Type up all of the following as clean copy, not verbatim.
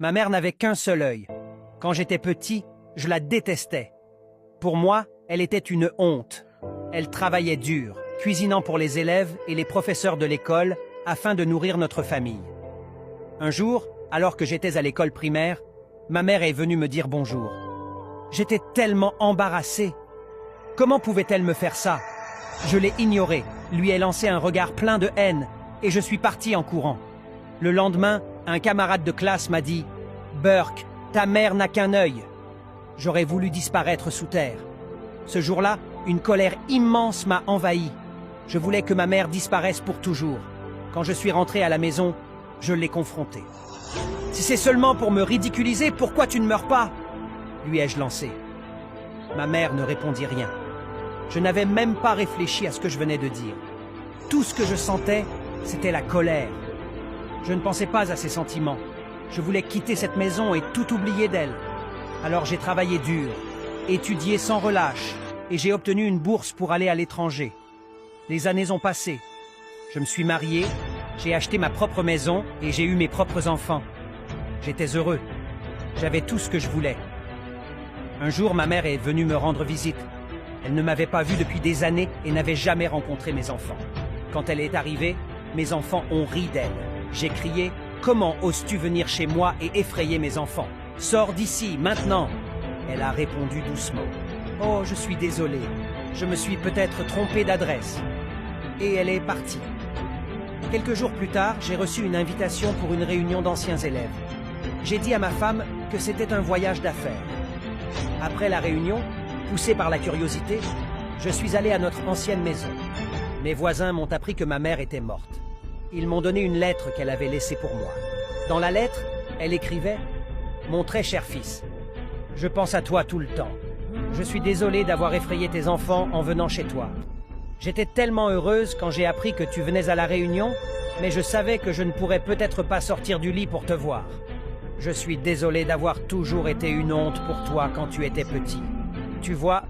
Ma mère n'avait qu'un seul œil. Quand j'étais petit, je la détestais. Pour moi, elle était une honte. Elle travaillait dur, cuisinant pour les élèves et les professeurs de l'école afin de nourrir notre famille. Un jour, alors que j'étais à l'école primaire, ma mère est venue me dire bonjour. J'étais tellement embarrassé. Comment pouvait-elle me faire ça? Je l'ai ignorée, lui ai lancé un regard plein de haine et je suis parti en courant. Le lendemain, un camarade de classe m'a dit « Burke, ta mère n'a qu'un œil ». J'aurais voulu disparaître sous terre. Ce jour-là, une colère immense m'a envahi. Je voulais que ma mère disparaisse pour toujours. Quand je suis rentré à la maison, je l'ai confrontée. « Si c'est seulement pour me ridiculiser, pourquoi tu ne meurs pas ?» lui ai-je lancé. Ma mère ne répondit rien. Je n'avais même pas réfléchi à ce que je venais de dire. Tout ce que je sentais, c'était la colère. Je ne pensais pas à ses sentiments. Je voulais quitter cette maison et tout oublier d'elle. Alors j'ai travaillé dur, étudié sans relâche, et j'ai obtenu une bourse pour aller à l'étranger. Les années ont passé. Je me suis marié, j'ai acheté ma propre maison et j'ai eu mes propres enfants. J'étais heureux. J'avais tout ce que je voulais. Un jour, ma mère est venue me rendre visite. Elle ne m'avait pas vu depuis des années et n'avait jamais rencontré mes enfants. Quand elle est arrivée, mes enfants ont ri d'elle. J'ai crié « Comment oses-tu venir chez moi et effrayer mes enfants? Sors d'ici, maintenant !» Elle a répondu doucement « Oh, je suis désolée. Je me suis peut-être trompée d'adresse. » Et elle est partie. Quelques jours plus tard, j'ai reçu une invitation pour une réunion d'anciens élèves. J'ai dit à ma femme que c'était un voyage d'affaires. Après la réunion, poussé par la curiosité, je suis allé à notre ancienne maison. Mes voisins m'ont appris que ma mère était morte. Ils m'ont donné une lettre qu'elle avait laissée pour moi. Dans la lettre, elle écrivait « Mon très cher fils, je pense à toi tout le temps. Je suis désolée d'avoir effrayé tes enfants en venant chez toi. J'étais tellement heureuse quand j'ai appris que tu venais à la réunion, mais je savais que je ne pourrais peut-être pas sortir du lit pour te voir. Je suis désolée d'avoir toujours été une honte pour toi quand tu étais petit. Tu vois,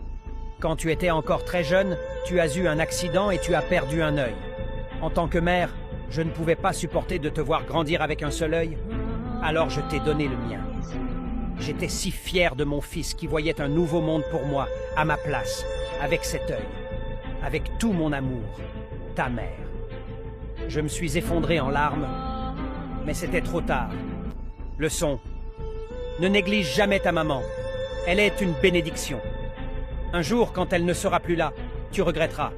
quand tu étais encore très jeune, tu as eu un accident et tu as perdu un œil. En tant que mère, je ne pouvais pas supporter de te voir grandir avec un seul œil, alors je t'ai donné le mien. J'étais si fier de mon fils qui voyait un nouveau monde pour moi, à ma place, avec cet œil, avec tout mon amour, ta mère. Je me suis effondré en larmes, mais c'était trop tard. Leçon. Ne néglige jamais ta maman. Elle est une bénédiction. Un jour, quand elle ne sera plus là, tu regretteras.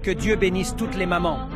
Que Dieu bénisse toutes les mamans